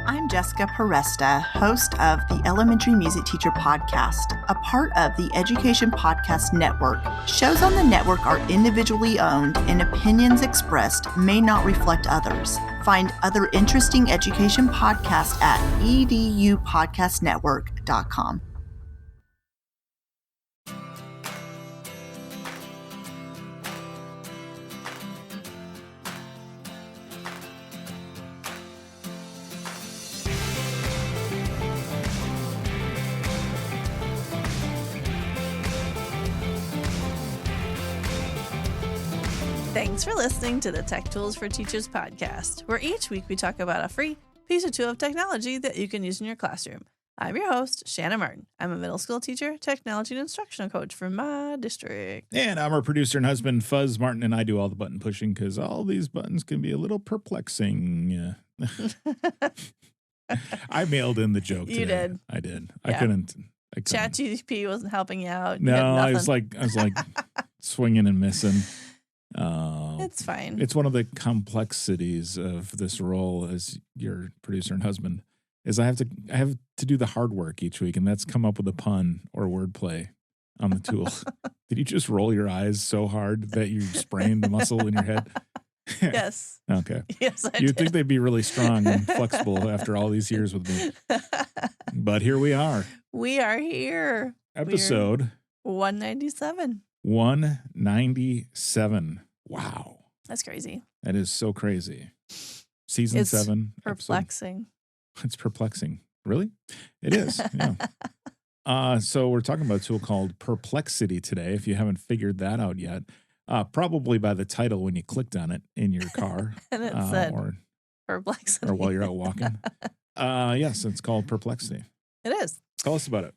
I'm Jessica Peresta, host of the Elementary Music Teacher Podcast, a part of the Education Podcast Network. Shows on the network are individually owned, and opinions expressed may not reflect others. Find other interesting education podcasts at edupodcastnetwork.com. Thanks for listening to the Tech Tools for Teachers podcast, where each week we talk about a free piece or two of technology that you can use in your classroom. I'm your host, Shanna Martin. I'm a middle school teacher, technology and instructional coach for my district. And I'm our producer and husband, Fuzz Martin, and I do all the button pushing because all these buttons can be a little perplexing. I mailed in the joke today. You did. I did. Yeah. I couldn't. ChatGPT wasn't helping you out. You No, had I was like swinging and missing. It's fine. It's one of the complexities of this role as your producer and husband is I have to do the hard work each week, and that's come up with a pun or wordplay on the tool. Did you just roll your eyes so hard that you sprained the muscle in your head? Yes. Okay. Yes, I You'd did. think they'd be really strong and flexible after all these years with me. But here we are. We are here. Episode 197. 197. Wow. That's crazy. That is so crazy. Season It's 7. Perplexing. It's perplexing. Really? It is. Yeah. So we're talking about a tool called Perplexity today. If you haven't figured that out yet, probably by the title when you clicked on it in your car. And it said or Perplexity. or while you're out walking. Yes, it's called Perplexity. It is. Tell us about it.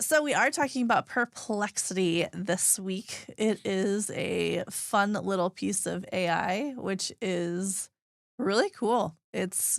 So we are talking about Perplexity this week. It is a fun little piece of AI, which is really cool. It's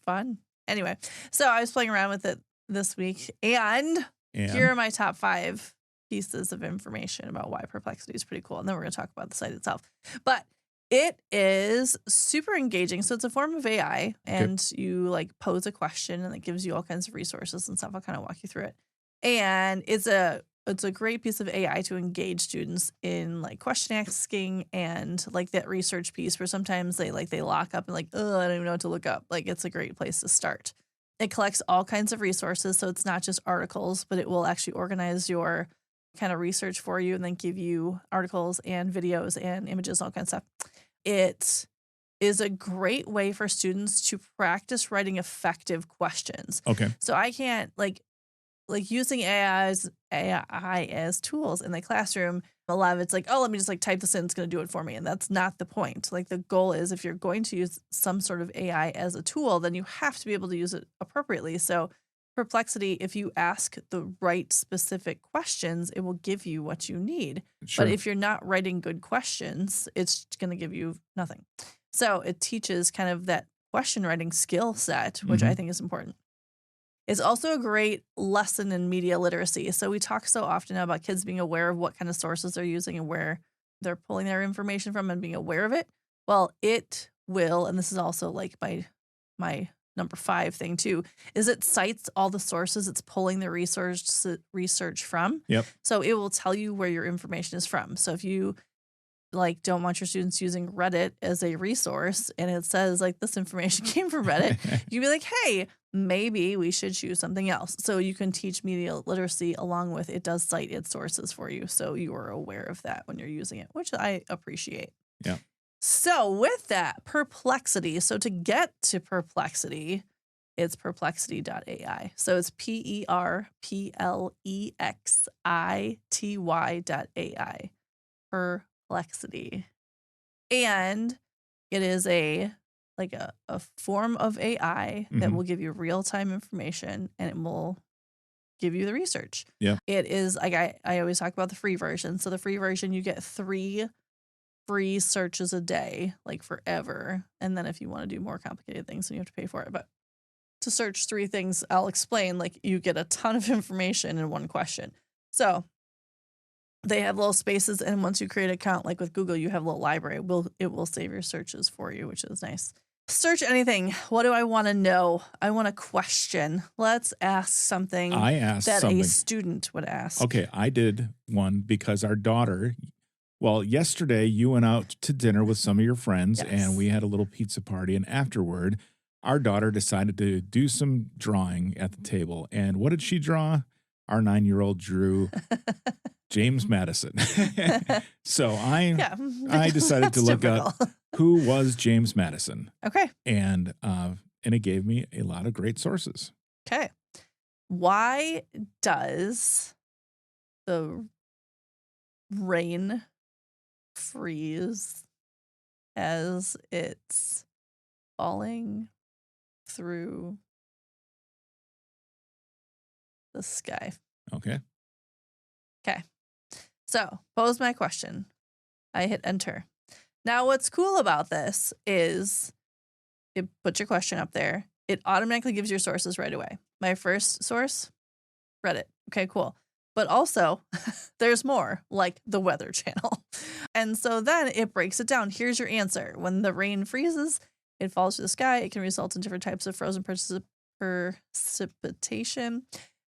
fun. Anyway, so I was playing around with it this week, and here are my top 5 pieces of information about why Perplexity is pretty cool. And then we're going to talk about the site itself. But it is super engaging. So it's a form of AI, and you pose a question, and it gives you all kinds of resources and stuff. I'll kind of walk you through it. And it's a great piece of AI to engage students in question asking and that research piece where sometimes they lock up and I don't even know what to look up. It's a great place to start. It collects all kinds of resources, so it's not just articles, but it will actually organize your kind of research for you and then give you articles and videos and images, all kinds of stuff. It is a great way for students to practice writing effective questions. Okay. So I can't using AI as tools in the classroom. A lot of it's let me just type this in, it's going to do it for me. And that's not the point. The goal is if you're going to use some sort of AI as a tool, then you have to be able to use it appropriately. So Perplexity, if you ask the right specific questions, it will give you what you need. Sure. But if you're not writing good questions, it's going to give you nothing. So it teaches kind of that question writing skill set, which I think is important. It's also a great lesson in media literacy. So we talk so often about kids being aware of what kind of sources they're using and where they're pulling their information from and being aware of it. Well, it will, and this is also my number 5 thing too, is it cites all the sources it's pulling the research from. Yep. So it will tell you where your information is from. So if you don't want your students using Reddit as a resource and it says this information came from Reddit, you'd be hey, maybe we should choose something else. So you can teach media literacy along with it does cite its sources for you. So you are aware of that when you're using it, which I appreciate. Yeah. So with that, Perplexity. So to get to Perplexity, it's perplexity.ai. So it's perplexity.ai. Perplexity. And it is a form of AI that will give you real-time information, and it will give you the research. Yeah. It is I always talk about the free version. So the free version, you get 3 free searches a day, forever. And then if you want to do more complicated things, then you have to pay for it. But to search 3 things, I'll explain, you get a ton of information in one question. So they have little spaces, and once you create an account, with Google, you have a little library. It will save your searches for you, which is nice. Search anything. What do I want to know? I want a question. Let's ask something I asked that a something. student would ask. Okay, I did one because our daughter, well, yesterday you went out to dinner with some of your friends Yes. and we had a little pizza party. And afterward, our daughter decided to do some drawing at the table. And what did she draw? Our 9-year-old drew James Madison. So I decided to look up who was James Madison. Okay. And it gave me a lot of great sources. Okay. Why does the rain freeze as it's falling through the sky? Okay. Okay. So, pose my question. I hit enter. Now, what's cool about this is it puts your question up there. It automatically gives your sources right away. My first source, Reddit. Okay, cool. But also, there's more, like the Weather Channel. And so then it breaks it down. Here's your answer. When the rain freezes, it falls to the sky. It can result in different types of frozen precipitation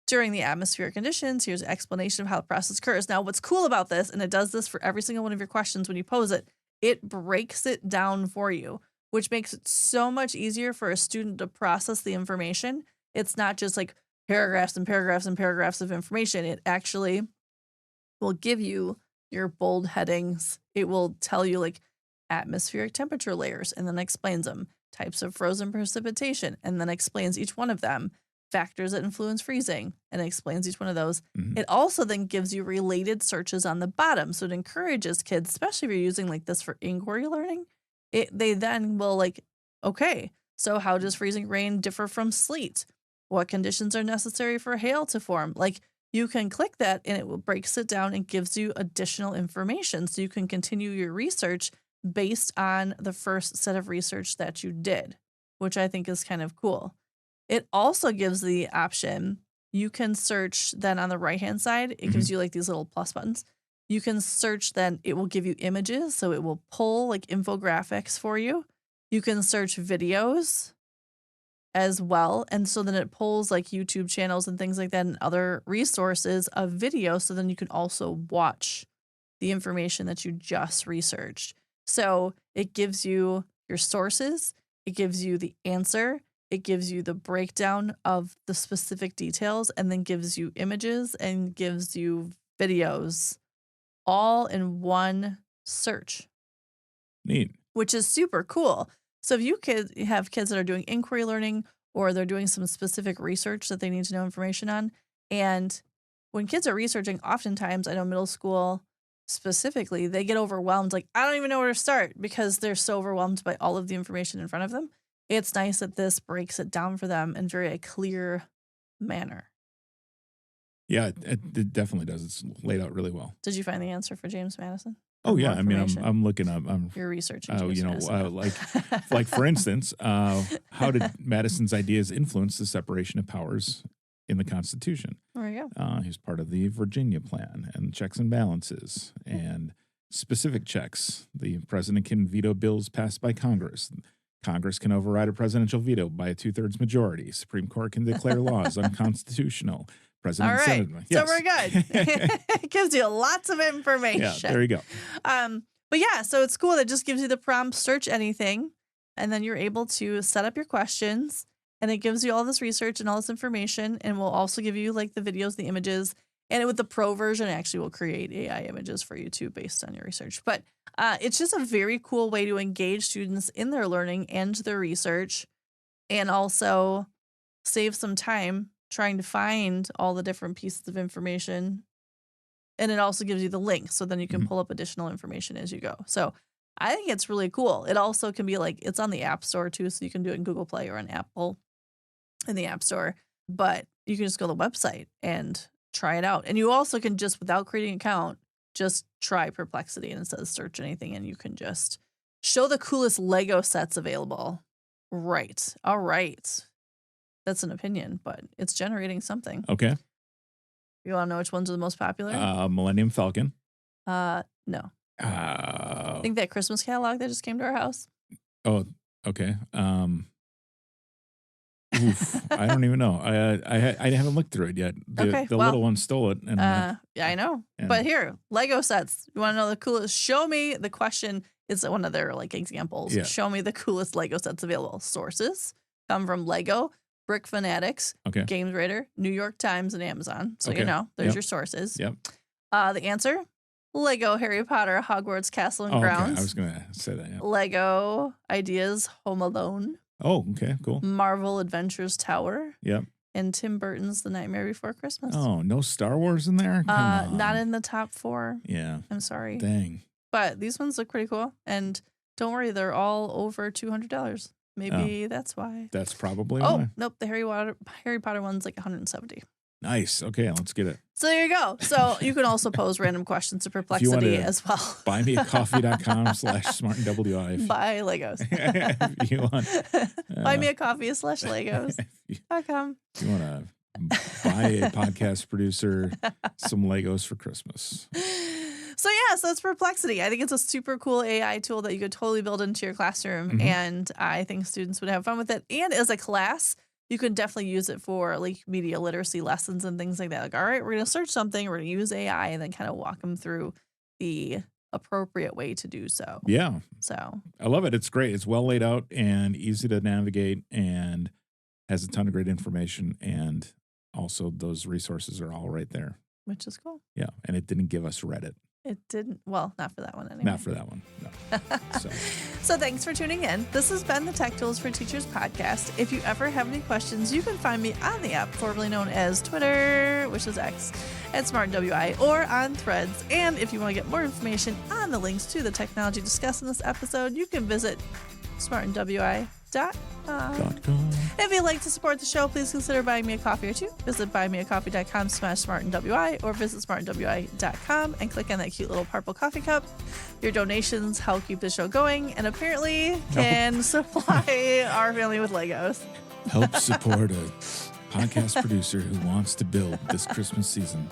during the atmospheric conditions. Here's an explanation of how the process occurs. Now, what's cool about this, and it does this for every single one of your questions when you pose it, it breaks it down for you, which makes it so much easier for a student to process the information. It's not just like paragraphs and paragraphs and paragraphs of information. It actually will give you your bold headings. It will tell you like atmospheric temperature layers and then explains them, types of frozen precipitation, and then explains each one of them, factors that influence freezing, and explains each one of those. Mhm. It also then gives you related searches on the bottom. So it encourages kids, especially if you're using like this for inquiry learning, they then will like, okay, so how does freezing rain differ from sleet? What conditions are necessary for hail to form? Like you can click that and it will breaks it down and gives you additional information. So you can continue your research based on the first set of research that you did, which I think is kind of cool. It also gives the option, you can search then on the right-hand side, it gives you like these little plus buttons. You can search then, it will give you images. So it will pull like infographics for you. You can search videos as well. And so then it pulls like YouTube channels and things like that and other resources of video. So then you can also watch the information that you just researched. So it gives you your sources, it gives you the answer, it gives you the breakdown of the specific details, and then gives you images and gives you videos all in one search. Neat. Which is super cool. So if you have kids that are doing inquiry learning or they're doing some specific research that they need to know information on, and when kids are researching, oftentimes, I know middle school specifically, they get overwhelmed. Like, I don't even know where to start because they're so overwhelmed by all of the information in front of them. It's nice that this breaks it down for them in very clear manner. Yeah, it definitely does. It's laid out really well. Did you find the answer for James Madison? Oh yeah, I mean, I'm looking up. You're researching. You know, like for instance, how did Madison's ideas influence the separation of powers in the Constitution? There you go. He's part of the Virginia Plan and checks and balances and specific checks. The president can veto bills passed by Congress. Congress can override a presidential veto by a 2/3 majority. Supreme Court can declare laws unconstitutional. President All right, Senate. Yes. So we're good. It gives you lots of information. Yeah, there you go. But yeah, so it's cool. It just gives you the prompt, search anything, and then you're able to set up your questions, and it gives you all this research and all this information, and will also give you like the videos, the images, and with the pro version, it actually will create AI images for you too based on your research. But it's just a very cool way to engage students in their learning and their research, and also save some time trying to find all the different pieces of information. And it also gives you the link. So then you can pull up additional information as you go. So I think it's really cool. It also can be like, it's on the App Store too. So you can do it in Google Play or on Apple in the App Store. But you can just go to the website and try it out. And you also can just, without creating an account, just try Perplexity, and it says search anything. And you can just show the coolest Lego sets available. Right. All right. That's an opinion, but it's generating something. Okay. You want to know which ones are the most popular? Millennium Falcon. No. I think that Christmas catalog that just came to our house. Oh, Okay. I don't even know. I haven't looked through it yet. The little one stole it. And yeah, I know. But here, Lego sets. You want to know the coolest? Show me the question. Is one of their like examples. Yeah. Show me the coolest Lego sets available. Sources come from Lego, Brick Fanatics, okay. Games Radar, New York Times, and Amazon. So you know, there's your sources. Yep. The answer: Lego Harry Potter Hogwarts Castle and Grounds. Okay. I was gonna say that. Yeah. Lego Ideas Home Alone. Oh, okay, cool. Marvel Adventures Tower. Yep. And Tim Burton's The Nightmare Before Christmas. Oh, no Star Wars in there? Come on. Not in the top 4. Yeah. I'm sorry. Dang. But these ones look pretty cool. And don't worry, they're all over $200. Maybe that's why. That's probably why. Oh, nope. The Harry Potter one's like $170. Nice. Okay, let's get it. So there you go. So you can also pose random questions to Perplexity as well. buymeacoffee.com/smartandwi. Buy Legos. If you want. Buymeacoffee/Legos.com. If you want to buy a podcast producer some Legos for Christmas. So it's Perplexity. I think it's a super cool AI tool that you could totally build into your classroom. And I think students would have fun with it. And as a class, you can definitely use it for like media literacy lessons and things like that. Like, all right, we're going to search something, we're going to use AI, and then kind of walk them through the appropriate way to do so. Yeah. So I love it. It's great. It's well laid out and easy to navigate and has a ton of great information. And also those resources are all right there. Which is cool. Yeah. And it didn't give us Reddit. It didn't. Well, not for that one anyway. Not for that one. No. So thanks for tuning in. This has been the Tech Tools for Teachers podcast. If you ever have any questions, you can find me on the app formerly known as Twitter, which is X, at SmartWI, or on Threads. And if you want to get more information on the links to the technology discussed in this episode, you can visit smartandwi.com. If you'd like to support the show, please consider buying me a coffee or two. Visit buymeacoffee.com/smartandwi or visit smartandwi.com and click on that cute little purple coffee cup. Your donations help keep the show going and apparently can supply our family with Legos. Help support a podcast producer who wants to build this Christmas season.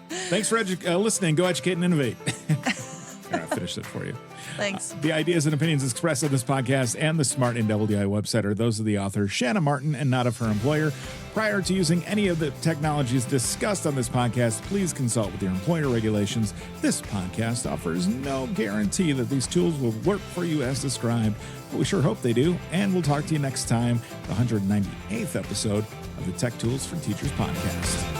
Thanks for listening. Go educate and innovate. All right, I finished it for you. Thanks. The ideas and opinions expressed on this podcast and the Smart NWI website are those of the author, Shanna Martin, and not of her employer. Prior to using any of the technologies discussed on this podcast, please consult with your employer regulations. This podcast offers no guarantee that these tools will work for you as described, but we sure hope they do. And we'll talk to you next time, the 198th episode of the Tech Tools for Teachers podcast.